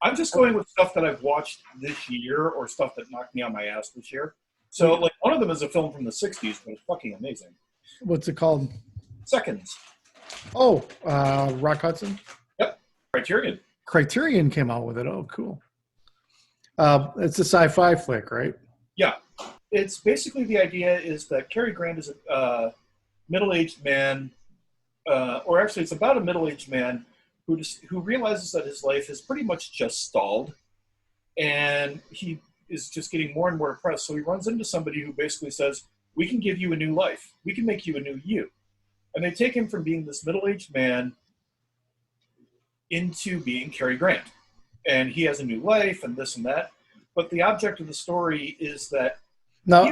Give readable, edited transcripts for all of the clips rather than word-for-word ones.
I'm just going with stuff that I've watched this year or stuff that knocked me on my ass this year. So, like, one of them is a film from the 60s, but it's fucking amazing. What's it called? Seconds. Oh, Rock Hudson? Yep. Criterion. Criterion came out with it. Oh, cool. It's a sci-fi flick, right? Yeah. It's basically the idea is that Cary Grant is a middle-aged man, or actually it's about a middle-aged man who realizes that his life is pretty much just stalled, and he is just getting more and more depressed. So he runs into somebody who basically says, we can give you a new life. We can make you a new you. And they take him from being this middle-aged man into being Cary Grant. And he has a new life and this and that. But the object of the story is that now,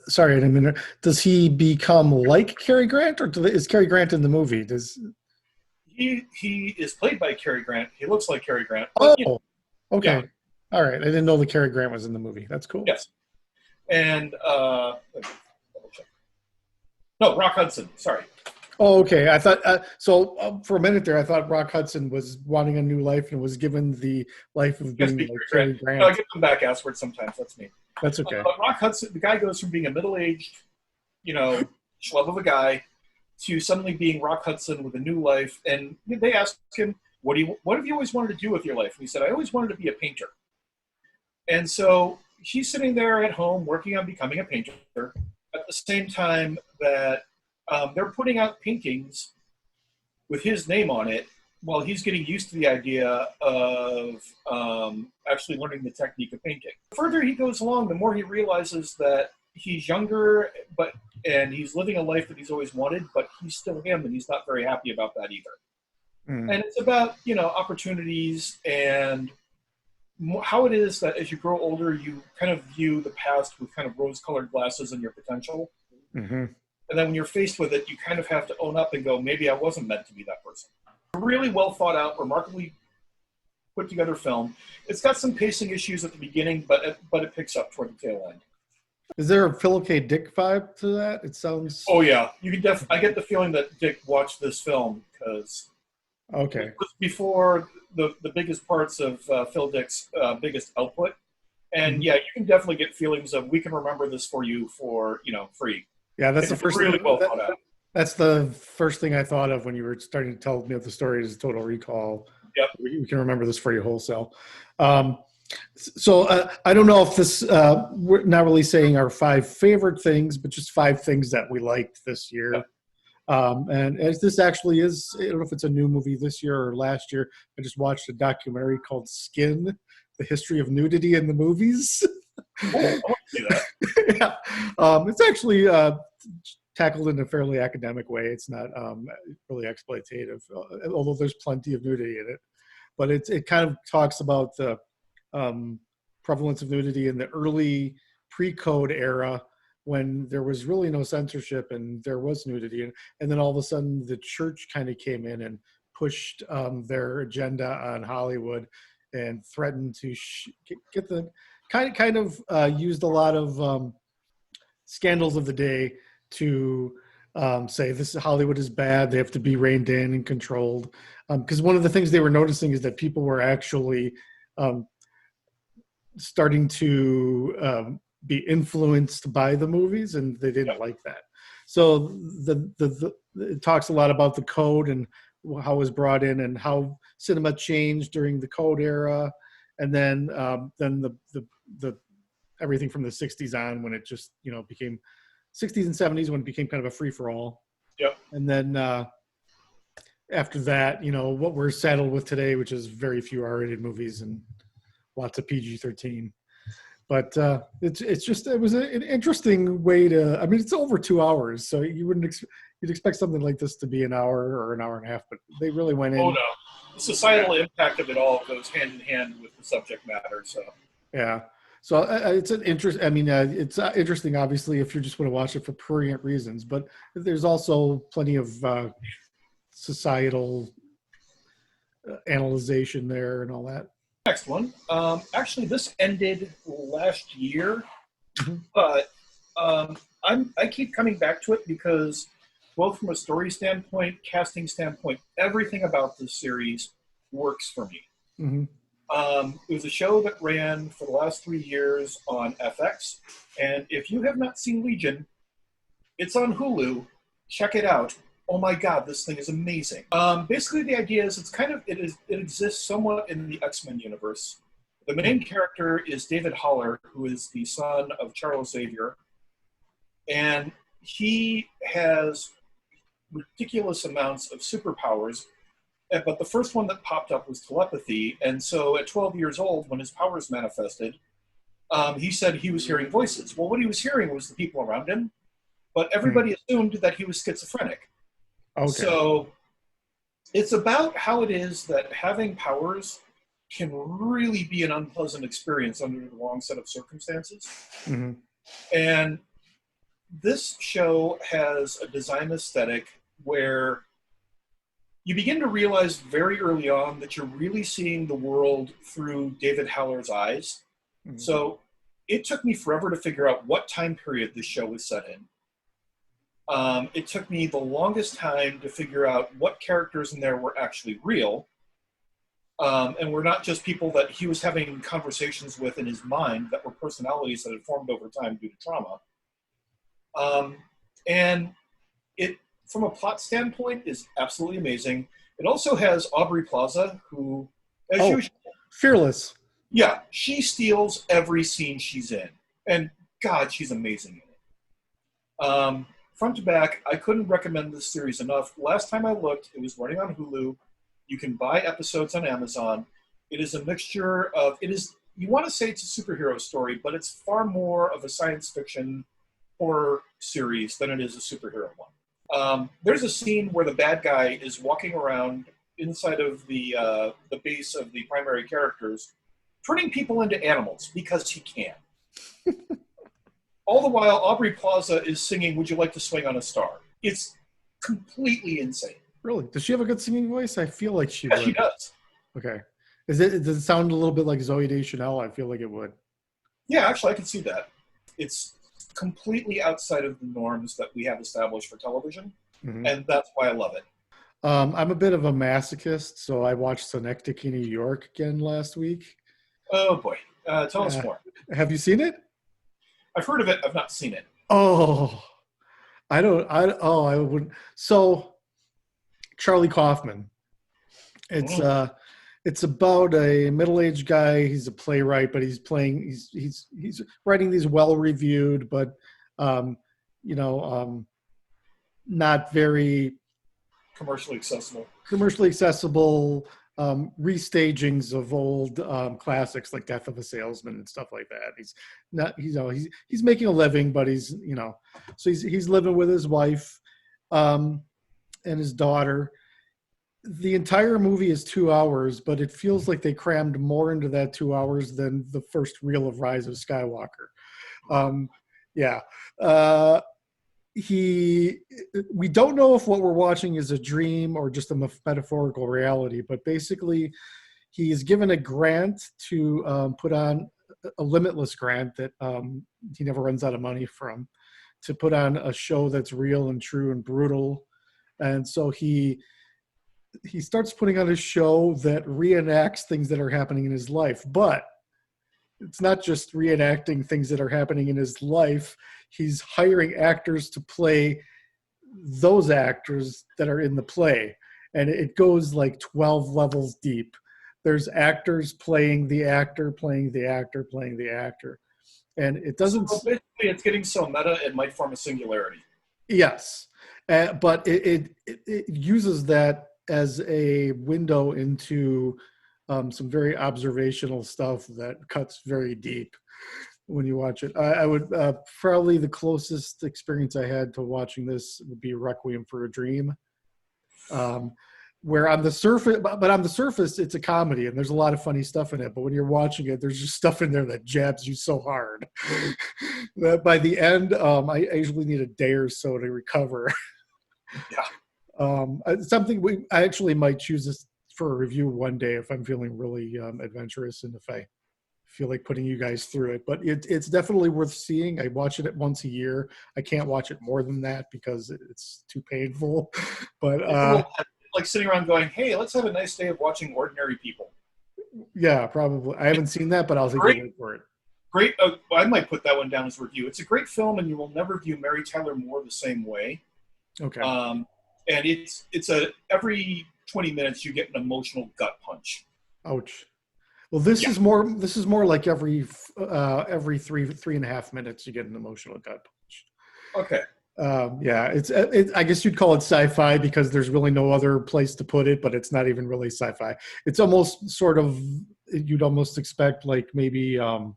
sorry, I didn't mean to. Does he become like Cary Grant, or is Cary Grant in the movie? He is played by Cary Grant. He looks like Cary Grant. But, okay. Yeah. All right. I didn't know that Cary Grant was in the movie. That's cool. Yes. And no, Rock Hudson. Sorry. Oh, okay. I thought for a minute there, I thought Rock Hudson was wanting a new life and was given the life of being like Cary Grant. No, I get them back assword sometimes. That's me. That's okay. Rock Hudson, the guy goes from being a middle-aged, schlub of a guy to suddenly being Rock Hudson with a new life. And they ask him, what have you always wanted to do with your life? And he said, I always wanted to be a painter. And so he's sitting there at home working on becoming a painter at the same time that they're putting out paintings with his name on it while he's getting used to the idea of actually learning the technique of painting. The further he goes along, the more he realizes that he's younger, and he's living a life that he's always wanted, but he's still him, and he's not very happy about that either. And it's about, opportunities and how it is that as you grow older, you kind of view the past with kind of rose-colored glasses and your potential. Mm-hmm. And then when you're faced with it, you kind of have to own up and go, maybe I wasn't meant to be that person. A really well thought out, remarkably put together film. It's got some pacing issues at the beginning, but it picks up toward the tail end. Is there a Philip K. Dick vibe to that? It sounds... Oh, yeah. You can I get the feeling that Dick watched this film because it was before the biggest parts of Phil Dick's biggest output. And, yeah, you can definitely get feelings of, we can remember this for you for, free. Yeah, that's the first really thing. Well thought out. That's the first thing I thought of when you were starting to tell me of the story is Total Recall. Yep. We can remember this for you wholesale. So I don't know if this, we're not really saying our 5 favorite things, but just 5 things that we liked this year. Yep. And as this actually is, I don't know if it's a new movie this year or last year. I just watched a documentary called Skin, The History of Nudity in the Movies. Oh, I want to see that. Yeah. It's actually tackled in a fairly academic way. It's not really exploitative, although there's plenty of nudity in it. But it kind of talks about the prevalence of nudity in the early pre-code era when there was really no censorship and there was nudity. And then all of a sudden the church kind of came in and pushed their agenda on Hollywood and threatened to get the kind of used a lot of scandals of the day to say Hollywood is bad. They have to be reined in and controlled. Because one of the things they were noticing is that people were actually starting to be influenced by the movies, and they didn't like that. So it talks a lot about the code and how it was brought in and how cinema changed during the code era, and then the everything from the 60s on when it just became 60s and 70s when it became kind of a free for all. Yep. And then after that, what we're saddled with today, which is very few R-rated movies and lots of PG-13. But it was an interesting way to. I mean, it's over 2 hours, so you'd expect something like this to be an hour or an hour and a half, but they really went Oh in. no, the societal impact of it all goes hand in hand with the subject matter. So Yeah. So it's an interest. I mean, it's interesting, obviously, if you just want to watch it for prurient reasons. But there's also plenty of societal analyzation there and all that. next one. Actually, this ended last year, Mhm. but I keep coming back to it because both from a story standpoint, casting standpoint, everything about this series works for me. Mhm. It was a show that ran for the last 3 years on FX, and if you have not seen Legion, it's on Hulu. Check it out. Oh my God, this thing is amazing. Basically, the idea is it exists somewhat in the X-Men universe. The main character is David Haller, who is the son of Charles Xavier, and he has ridiculous amounts of superpowers. But the first one that popped up was telepathy, and so at 12 years old, when his powers manifested, he said he was hearing voices. Well, what he was hearing was the people around him, but everybody assumed that he was schizophrenic. Okay. So it's about how it is that having powers can really be an unpleasant experience under the wrong set of circumstances. Hmm. And this show has a design aesthetic where you begin to realize very early on that you're really seeing the world through David Haller's eyes. Hmm. So it took me forever to figure out what time period this show was set in. It took me the longest time to figure out what characters in there were actually real, and were not just people that he was having conversations with in his mind that were personalities that had formed over time due to trauma. And it, from a plot standpoint, is absolutely amazing. It also has Aubrey Plaza, who, as usual, Fearless. yeah, she steals every scene she's in, and God, she's amazing in it. Front to back, I couldn't recommend this series enough. Last time I looked, it was running on Hulu. You can buy episodes on Amazon. It is a mixture of, you want to say it's a superhero story, but it's far more of a science fiction horror series than it is a superhero one. There's a scene where the bad guy is walking around inside of the base of the primary characters, turning people into animals because he can. All the while, Aubrey Plaza is singing "Would You Like to Swing on a Star." It's completely insane. Really? Does she have a good singing voice? I feel like she Yeah, would. she does. Okay. Does it sound a little bit like Zooey Deschanel? I feel like it would. Yeah, actually, I can see that. It's completely outside of the norms that we have established for television, and that's why I love it. I'm a bit of a masochist, so I watched Synecdoche, New York again last week. Oh boy, tell us more. Have you seen it? I've heard of it. I've not seen it. Oh, I wouldn't. So Charlie Kaufman. It's about a middle-aged guy. He's a playwright, but he's writing these well-reviewed, but not very Commercially accessible. Restagings of old classics like Death of a Salesman and stuff like that. He's making a living, but so he's living with his wife and his daughter. The entire movie is 2 hours, but it feels like they crammed more into that 2 hours than the first reel of Rise of Skywalker. Yeah. We don't know if what we're watching is a dream or just a metaphorical reality, but basically he is given a grant to put on a limitless grant that he never runs out of money from, to put on a show that's real and true and brutal. And so he starts putting on a show that reenacts things that are happening in his life, but it's not just reenacting things that are happening in his life. He's hiring actors to play those actors that are in the play. And it goes like 12 levels deep. There's actors playing the actor, playing the actor, playing the actor. And it doesn't... So basically, it's getting so meta, it might form a singularity. Yes. But it uses that as a window into some very observational stuff that cuts very deep. when you watch it. I would probably the closest experience I had to watching this would be Requiem for a Dream, um, where on the surface, but on the surface, it's a comedy and there's a lot of funny stuff in it. But when you're watching it, there's just stuff in there that jabs you so hard that by the end, I usually need a day or so to recover. Yeah. Something I actually might choose this for a review one day if I'm feeling really adventurous and if I feel like putting you guys through it. But it's definitely worth seeing. I watch it once a year. I can't watch it more than that because it's too painful. But It's a little like sitting around going, "Hey, let's have a nice day of watching ordinary people." yeah, probably. I haven't seen that, but I'll take your word for it. Great. I might put that one down as a review. It's a great film, and you will never view Mary Tyler Moore the same way. Okay. And it's a every 20 minutes you get an emotional gut punch. Ouch. Well, this is more like every 3.5 minutes you get an emotional gut punch. Okay. Yeah, I guess you'd call it sci-fi because there's really no other place to put it, but it's not even really sci-fi. It's almost sort of, you'd almost expect like maybe an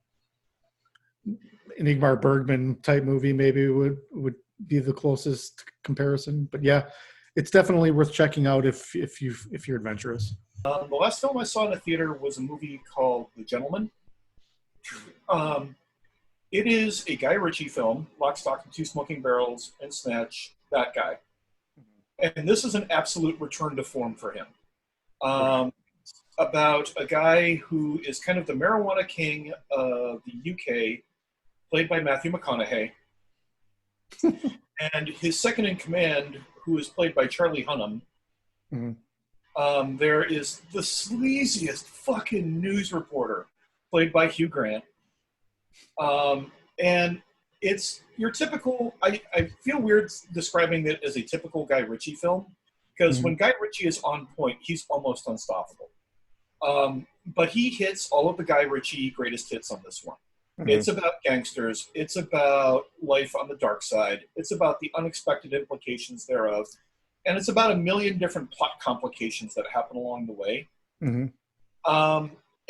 Ingmar Bergman type movie maybe would be the closest comparison. But yeah, it's definitely worth checking out if you're adventurous. The last film I saw in the theater was a movie called The Gentleman. It is a Guy Ritchie film, Lock, Stock, and Two Smoking Barrels, and Snatch, that guy. And this is an absolute return to form for him. About a guy who is kind of the marijuana king of the UK, played by Matthew McConaughey, and his second in command, who is played by Charlie Hunnam. Mm-hmm. There is the sleaziest fucking news reporter, played by Hugh Grant. And it's your typical, I feel weird describing it as a typical Guy Ritchie film, because when Guy Ritchie is on point, he's almost unstoppable. But he hits all of the Guy Ritchie greatest hits on this one. It's about gangsters. It's about life on the dark side. It's about the unexpected implications thereof. And it's about a million different plot complications that happen along the way.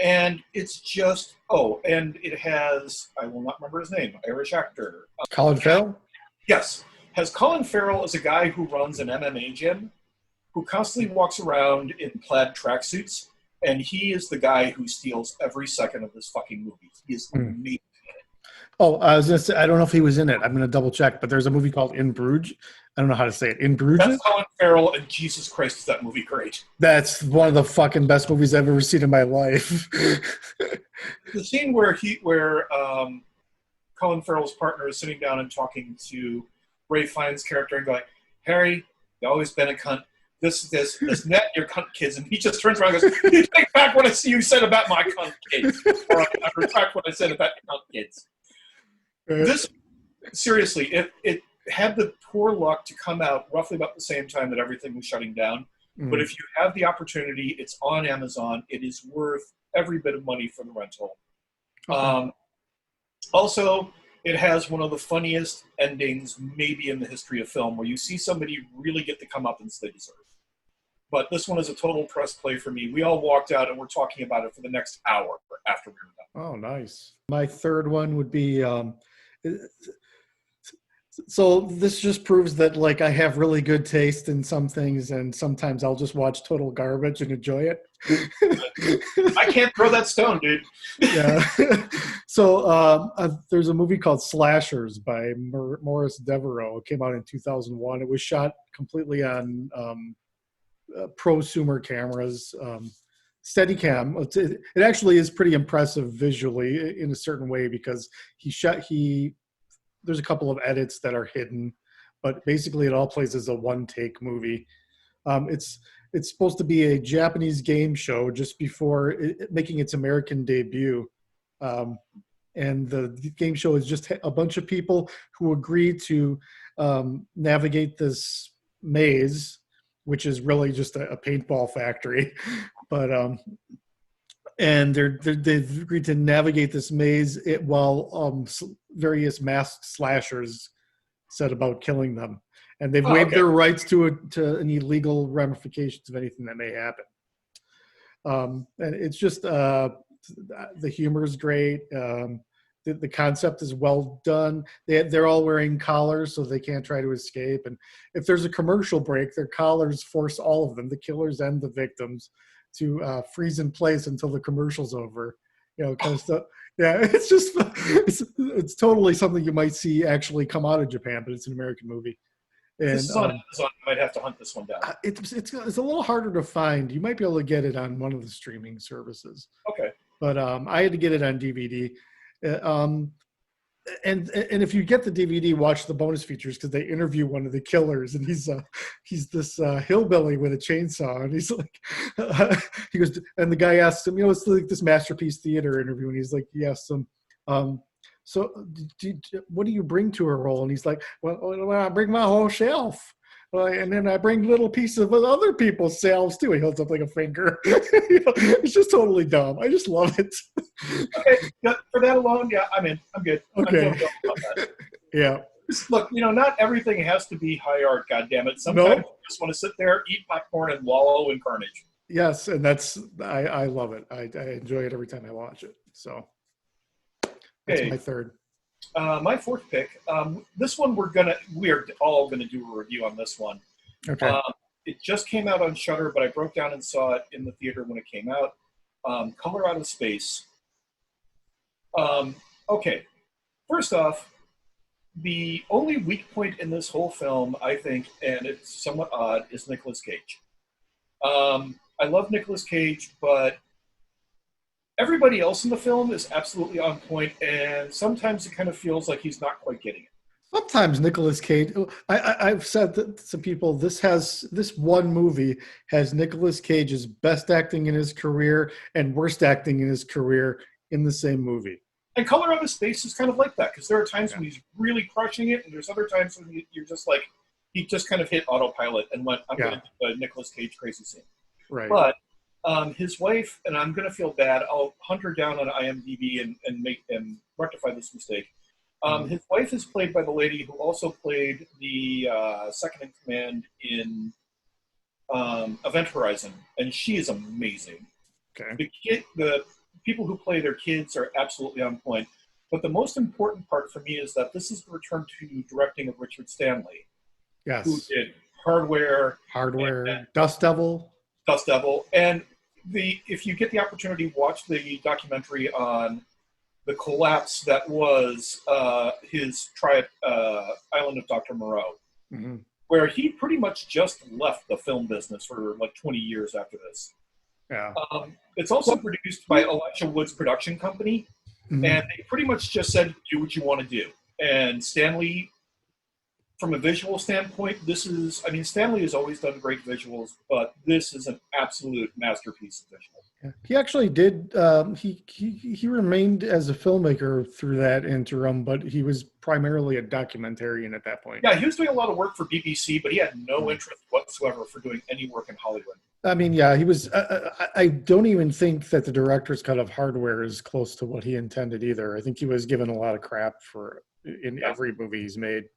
And it's just, and it has, I will not remember his name, Irish actor. Colin Farrell? Yes. Has Colin Farrell as a guy who runs an MMA gym, who constantly walks around in plaid tracksuits, and he is the guy who steals every second of this fucking movie. He is amazing. Oh, I was going to say, I don't know if he was in it. I'm going to double check, but there's a movie called In Bruges. I don't know how to say it. In Bruges? That's Colin Farrell, and Jesus Christ, is that movie great. That's one of the fucking best movies I've ever seen in my life. The scene where Colin Farrell's partner is sitting down and talking to Ray Fiennes' character and going, "Harry, you've always been a cunt. This net, your cunt kids." And he just turns around and goes, "You take back what you said about my cunt kids. Or I retract what I said about your cunt kids." This, seriously, it had the poor luck to come out roughly about the same time that everything was shutting down. But if you have the opportunity, it's on Amazon. It is worth every bit of money for the rental. Also, it has one of the funniest endings maybe in the history of film, where you see somebody really get the comeuppance they deserve. But this one is a total press play for me. We all walked out and we're talking about it for the next hour after we were done. Oh, nice. My third one would be... So this just proves that like I have really good taste in some things, and sometimes I'll just watch total garbage and enjoy it. I can't throw that stone, dude. Yeah. So there's a movie called Slashers by Maurice Devereaux. It came out in 2001. It was shot completely on prosumer cameras, Steadicam. It actually is pretty impressive visually in a certain way because there's a couple of edits that are hidden, but basically it all plays as a one-take movie. It's supposed to be a Japanese game show just before making its American debut. And the game show is just a bunch of people who agree to navigate this maze, which is really just a paintball factory. But and they've agreed to navigate this maze while various masked slashers set about killing them, and they've waived their rights to any legal ramifications of anything that may happen. And it's just the humor is great. the concept is well done. They're all wearing collars so they can't try to escape. And if there's a commercial break, their collars force all of them, the killers and the victims, to freeze in place until the commercial's over. Kind of stuff. Yeah, it's just it's totally something you might see actually come out of Japan, but it's an American movie. And this is on Amazon. I might have to hunt this one down. It's a little harder to find. You might be able to get it on one of the streaming services. Okay. But I had to get it on DVD. And if you get the DVD, watch the bonus features because they interview one of the killers, and he's this hillbilly with a chainsaw, and he's like, he goes, and the guy asks him, it's like this Masterpiece Theater interview, and he's like, he asks him, so what do you bring to a role? And he's like, well, I bring my whole shelf. And then I bring little pieces of other people's selves too. He holds up like a finger. It's just totally dumb. I just love it. Okay, for that alone, yeah, I'm in. I'm good. Okay. I'm about that. Yeah. Look, not everything has to be high art. God damn it. Sometimes you just want to sit there, eat popcorn, and wallow in carnage. Yes, and I love it. I enjoy it every time I watch it. So that's my third. My fourth pick. This one we are all gonna do a review on this one. Okay. It just came out on Shudder, but I broke down and saw it in the theater when it came out. Color Out of Space. Okay. First off, the only weak point in this whole film, I think, and it's somewhat odd, is Nicolas Cage. I love Nicolas Cage, but everybody else in the film is absolutely on point, and sometimes it kind of feels like he's not quite getting it. Sometimes Nicolas Cage, I've said that to some people, this one movie has Nicolas Cage's best acting in his career and worst acting in his career in the same movie. And Color Out of Space is kind of like that, because there are times when he's really crushing it, and there's other times when you're just like, he just kind of hit autopilot and went, I'm going to do a Nicolas Cage crazy scene. Right. But his wife, and I'm going to feel bad, I'll hunt her down on IMDb and rectify this mistake. His wife is played by the lady who also played the second in command in Event Horizon, and she is amazing. Okay. The people who play their kids are absolutely on point. But the most important part for me is that this is the return to directing of Richard Stanley. Yes. Who did Hardware, and Dust Devil. And if you get the opportunity, watch the documentary on the collapse that was his Island of Dr. Moreau, where he pretty much just left the film business for like 20 years after this. Yeah. It's also produced by Elijah Wood's production company, and they pretty much just said, do what you want to do. And Stanley, from a visual standpoint, Stanley has always done great visuals, but this is an absolute masterpiece of visual. Yeah. He actually did. He remained as a filmmaker through that interim, but he was primarily a documentarian at that point. Yeah, he was doing a lot of work for BBC, but he had no interest whatsoever for doing any work in Hollywood. I mean, yeah, he was. I don't even think that the director's cut of Hardware is close to what he intended either. I think he was given a lot of crap in every movie he's made.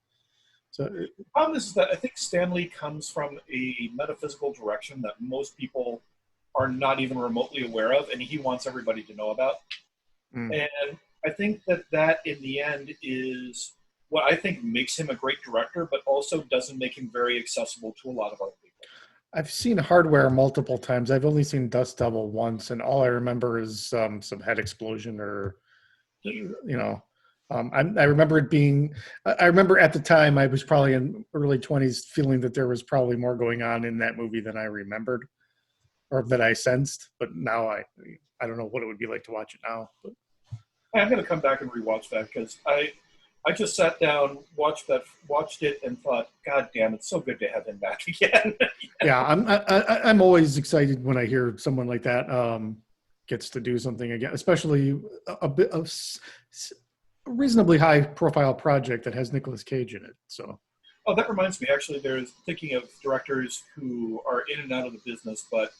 So the problem is that I think Stanley comes from a metaphysical direction that most people are not even remotely aware of, and he wants everybody to know about. And I think that in the end is what I think makes him a great director, but also doesn't make him very accessible to a lot of other people. I've seen Hardware multiple times. I've only seen Dust Devil once, and all I remember is some head explosion or, I remember it being. I remember at the time I was probably in early 20s, feeling that there was probably more going on in that movie than I remembered, or that I sensed. But now I don't know what it would be like to watch it now. But I'm going to come back and rewatch that because I just sat down, watched it, and thought, God damn, it's so good to have him back again. Yeah, I'm always excited when I hear someone like that gets to do something again, especially a reasonably high-profile project that has Nicolas Cage in it. So. Oh, that reminds me. Actually, thinking of directors who are in and out of the business, but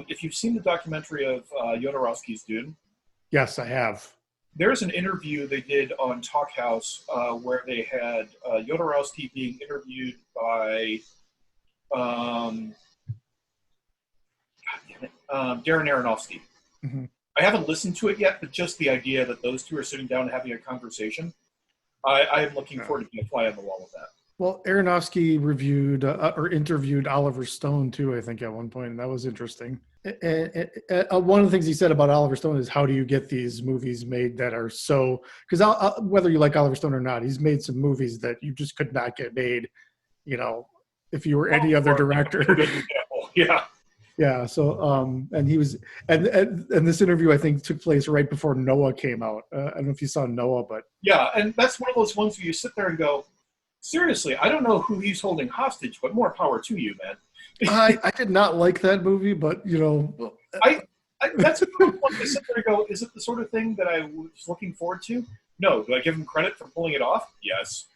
if you've seen the documentary of Jodorowsky's Dune. Yes, I have. There's an interview they did on Talk House where they had Jodorowsky being interviewed by Darren Aronofsky. I I haven't listened to it yet, but just the idea that those two are sitting down and having a conversation, I am looking forward to being a fly on the wall with that. Well, Aronofsky reviewed or interviewed Oliver Stone too, I think, at one point, and that was interesting. One of the things he said about Oliver Stone is, how do you get these movies made that are so, because whether you like Oliver Stone or not, he's made some movies that you just could not get made, if you were any other director. Yeah. Yeah. So, and he was, and this interview, I think, took place right before Noah came out. I don't know if you saw Noah, but. Yeah. And that's one of those ones where you sit there and go, seriously, I don't know who he's holding hostage, but more power to you, man. I did not like that movie, but, that's one I sit there and go, is it the sort of thing that I was looking forward to? No. Do I give him credit for pulling it off? Yes.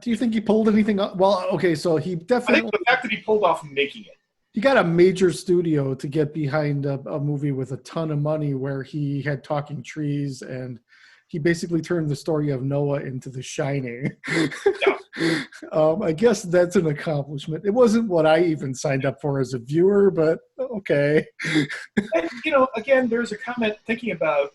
Do you think he pulled anything up? Well, okay, so he definitely. I think the fact that he pulled off making it. He got a major studio to get behind a movie with a ton of money where he had talking trees, and he basically turned the story of Noah into The Shining. Yeah. I guess that's an accomplishment. It wasn't what I even signed up for as a viewer, but okay. And, again, there's a comment thinking about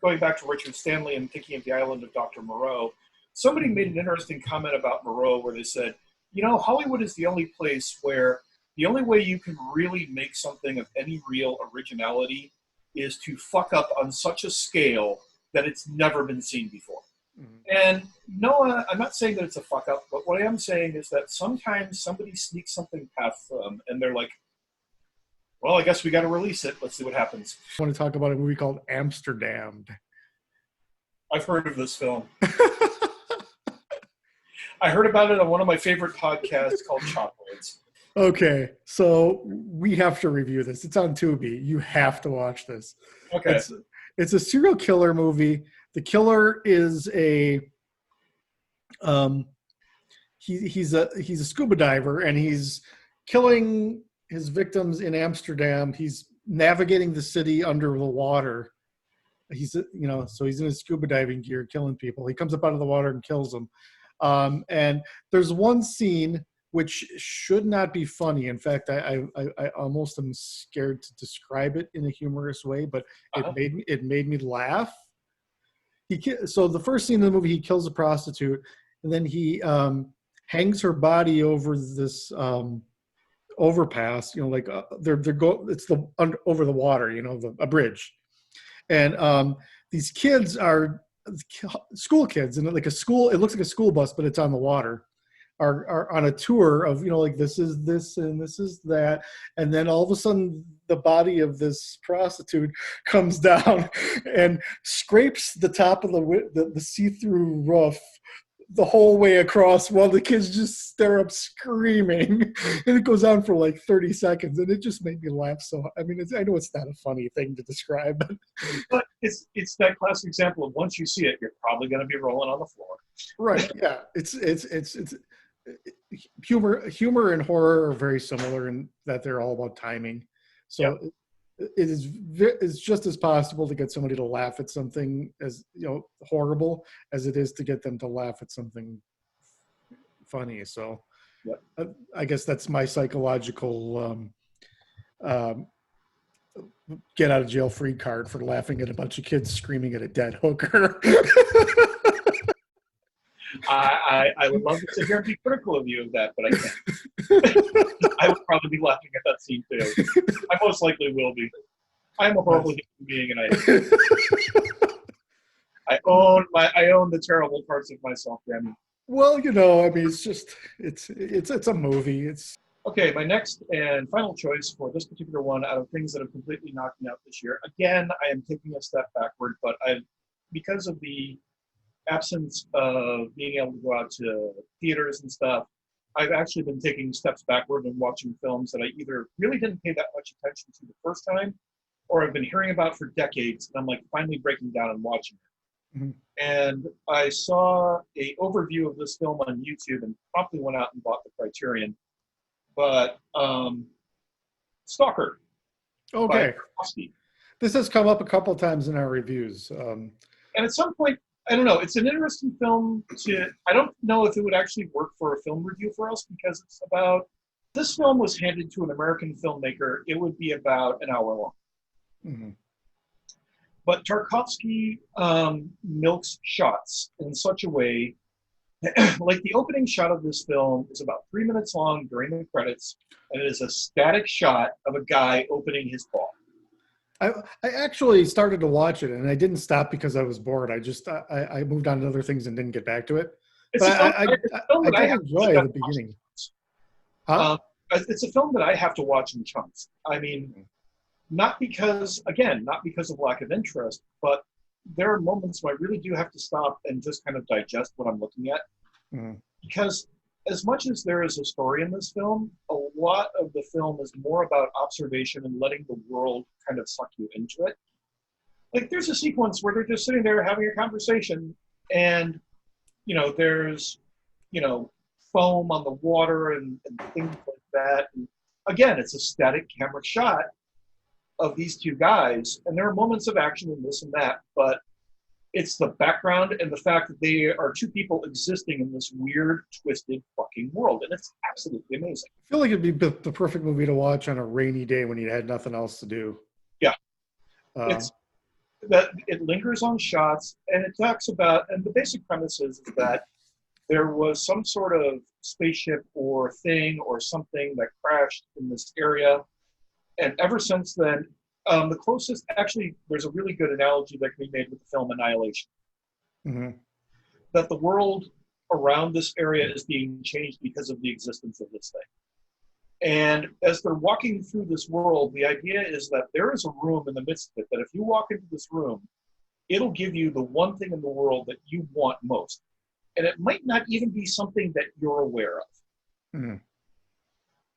going back to Richard Stanley and thinking of The Island of Dr. Moreau. Somebody made an interesting comment about Moreau where they said, Hollywood is the only place where the only way you can really make something of any real originality is to fuck up on such a scale that it's never been seen before. Mm-hmm. And Noah, I'm not saying that it's a fuck up, but what I am saying is that sometimes somebody sneaks something past them and they're like, well, I guess we got to release it. Let's see what happens. I want to talk about a movie called Amsterdam. I've heard of this film. I heard about it on one of my favorite podcasts called Chocolates. Okay, so we have to review this. It's on Tubi. You have to watch this. Okay. It's a serial killer movie. The killer is he's a scuba diver, and he's killing his victims in Amsterdam. He's navigating the city under the water. He's so he's in his scuba diving gear killing people. He comes up out of the water and kills them. And there's one scene which should not be funny. In fact, I almost am scared to describe it in a humorous way, but it made me laugh. So the first scene in the movie, he kills a prostitute, and then he hangs her body over this overpass. It's over the water. A bridge, and these kids are school kids, and like a school. It looks like a school bus, but it's on the water. Are on a tour of this is this and this is that, and then all of a sudden the body of this prostitute comes down and scrapes the top of the see-through roof the whole way across, while the kids just stare up screaming, and it goes on for like 30 seconds, and it just made me laugh. So I know it's not a funny thing to describe, but it's that classic example of once you see it, you're probably going to be rolling on the floor. Right? Yeah. It's humor and horror are very similar in that they're all about timing. So it's just as possible to get somebody to laugh at something as horrible as it is to get them to laugh at something funny. So I guess that's my psychological get out of jail free card for laughing at a bunch of kids screaming at a dead hooker. I would love to sit here and be critical of you of that, but I can't. I would probably be laughing at that scene too. I most likely will be. I'm a horrible human being, and I own the terrible parts of myself, damn it. Well, it's just it's a movie. It's okay. My next and final choice for this particular one, out of things that have completely knocked me out this year. Again, I am taking a step backward, but because of the absence of being able to go out to theaters and stuff, I've actually been taking steps backward and watching films that I either really didn't pay that much attention to the first time, or I've been hearing about for decades, and I'm like finally breaking down and watching it. Mm-hmm. And I saw a overview of this film on YouTube and promptly went out and bought the Criterion. But Stalker. Okay. This has come up a couple of times in our reviews. And at some point, I don't know. It's an interesting film I don't know if it would actually work for a film review for us, because it's about, this film was handed to an American filmmaker. It would be about an hour long. Mm-hmm. But Tarkovsky milks shots in such a way, like the opening shot of this film is about 3 minutes long during the credits, and it is a static shot of a guy opening his ball. I actually started to watch it, and I didn't stop because I was bored. I moved on to other things and didn't get back to it. It's But a film, I that I did have to enjoy the beginning. Huh? it's a film that I have to watch in chunks. I mean, not because, again, not because of lack of interest, but there are moments where I really do have to stop and just kind of digest what I'm looking at. Mm. Because as much as there is a story in this film, a lot of the film is more about observation and letting the world kind of suck you into it. Like there's a sequence where they're just sitting there having a conversation, and there's foam on the water and things like that. And again, it's a static camera shot of these two guys, and there are moments of action and this and that, but it's the background and the fact that they are two people existing in this weird, twisted fucking world, and it's absolutely amazing. I feel like it'd be the perfect movie to watch on a rainy day when you had nothing else to do. Yeah, it's that it lingers on shots, and it talks about, and the basic premise is that there was some sort of spaceship or thing or something that crashed in this area. And ever since then, the closest, actually, there's a really good analogy that can be made with the film Annihilation. Mm-hmm. That the world around this area is being changed because of the existence of this thing. And as they're walking through this world, the idea is that there is a room in the midst of it, that if you walk into this room, it'll give you the one thing in the world that you want most. And it might not even be something that you're aware of. Mm-hmm.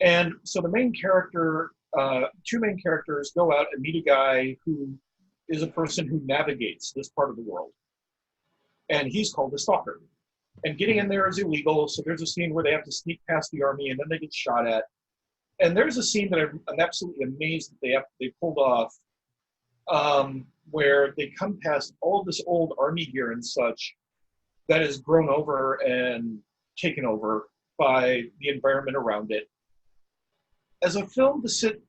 And so the main character, two main characters go out and meet a guy who is a person who navigates this part of the world. And he's called the Stalker. And getting in there is illegal, so there's a scene where they have to sneak past the army and then they get shot at. And there's a scene that I'm absolutely amazed that they pulled off, where they come past all of this old army gear and such that is grown over and taken over by the environment around it. As a film to sit,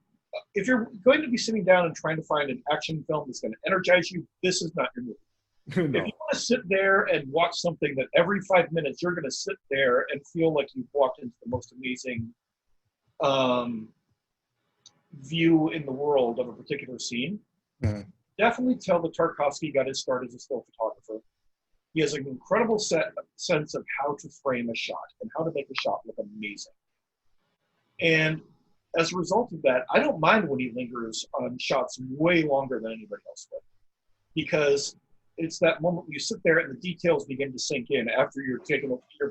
if you're going to be sitting down and trying to find an action film that's going to energize you, this is not your movie. No. If you want to sit there and watch something that every 5 minutes you're going to sit there and feel like you've walked into the most amazing view in the world of a particular scene, definitely tell that Tarkovsky got his start as a still photographer. He has an incredible sense of how to frame a shot and how to make a shot look amazing. And as a result of that, I don't mind when he lingers on shots way longer than anybody else would, because it's that moment where you sit there and the details begin to sink in after your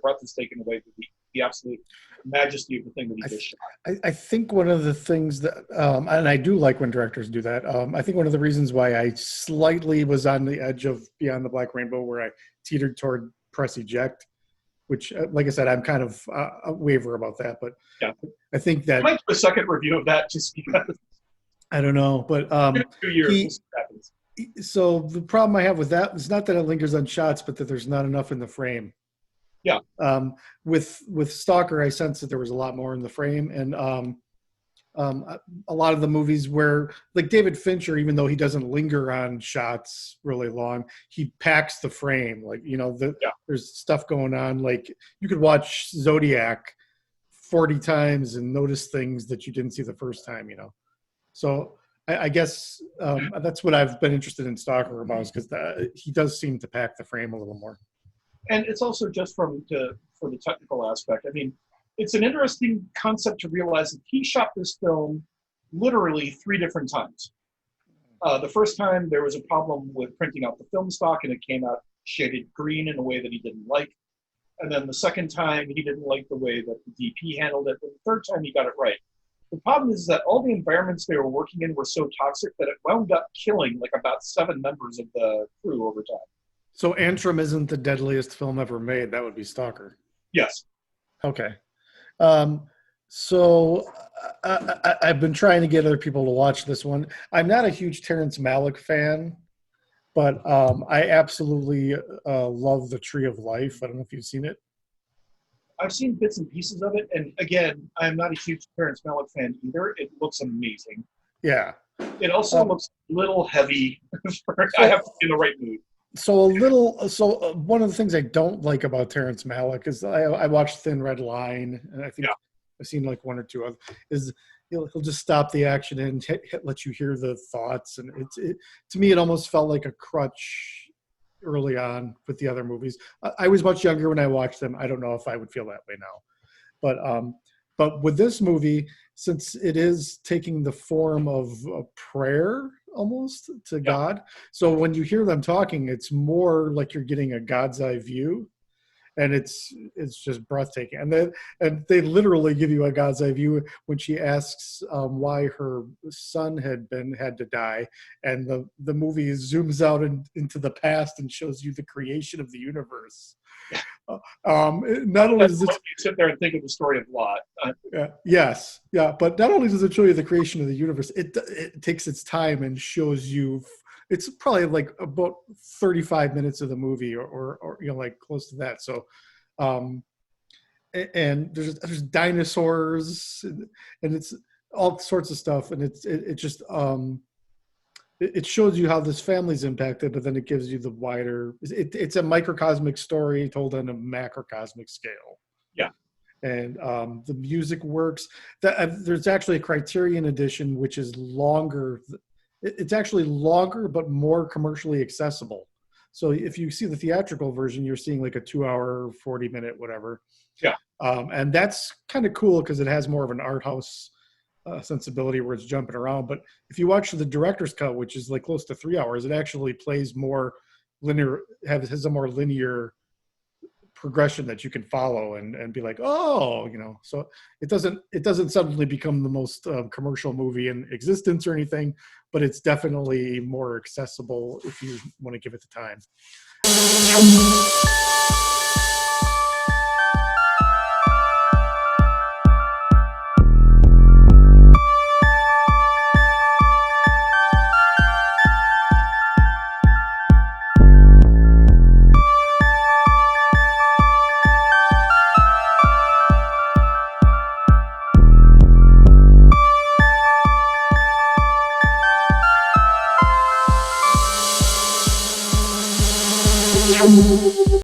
breath is taken away with the absolute majesty of the thing that he just shot. I think one of the things that, and I do like when directors do that, I think one of the reasons why I slightly was on the edge of Beyond the Black Rainbow, where I teetered toward press eject, which, like I said, I'm kind of a waver about that, but yeah. I think that... I might do a second review of that just because... I don't know, but... 2 years, we'll see what happens. So the problem I have with that is not that it lingers on shots, but that there's not enough in the frame. Yeah. With Stalker, I sense that there was a lot more in the frame, and a lot of the movies where, like David Fincher, even though he doesn't linger on shots really long, he packs the frame. Like, there's stuff going on. Like, you could watch Zodiac 40 times and notice things that you didn't see the first time. So I guess that's what I've been interested in Stalker about, is because he does seem to pack the frame a little more. And it's also just for the technical aspect. I mean, it's an interesting concept to realize that he shot this film literally 3 different times. The first time there was a problem with printing out the film stock, and it came out shaded green in a way that he didn't like. And then the second time he didn't like the way that the DP handled it. But the third time he got it right. The problem is that all the environments they were working in were so toxic that it wound up killing like about 7 members of the crew over time. So Antrim isn't the deadliest film ever made. That would be Stalker. Yes. Okay. So I've been trying to get other people to watch this one. I'm not a huge Terrence Malick fan, but I absolutely love The Tree of Life. I don't know if you've seen it. I've seen bits and pieces of it, and again, I'm not a huge Terrence Malick fan either. It looks amazing. Yeah. It also Um, looks a little heavy. I have so to be in the right mood. one of the things I don't like about Terrence Malick is I watched Thin Red Line, and I think Yeah. I've seen like one or two of is he'll just stop the action and let you hear the thoughts, and to me it almost felt like a crutch early on with the other movies. I was much younger when I watched them. I don't know if I would feel that way now, but with this movie, since it is taking the form of a prayer almost to Yeah. God, so when you hear them talking, it's more like you're getting a God's eye view, and it's just breathtaking. And they literally give you a God's eye view when she asks why her son had to die, and the movie zooms out into the past and shows you the creation of the universe. Not only That's does when it you sit there and think of the story of Lot. yes, yeah, but not only does it show you the creation of the universe, it takes its time and shows you. It's probably like about 35 minutes of the movie, or like close to that. So, um, and there's dinosaurs, and it's all sorts of stuff, and it just it shows you how this family's impacted, but then it gives you the wider. It's a microcosmic story told on a macrocosmic scale, Yeah. and the music works. There's actually a Criterion edition which is longer. It's actually longer but more commercially accessible. So if you see the theatrical version, you're seeing like a 2 hour, 40-minute, whatever. Yeah. And that's kind of cool because it has more of an art house sensibility where it's jumping around. But if you watch the director's cut, which is like close to 3 hours, it actually plays more linear, has a more linear progression that you can follow and be like, oh, so it doesn't suddenly become the most commercial movie in existence or anything, but it's definitely more accessible if you want to give it the time.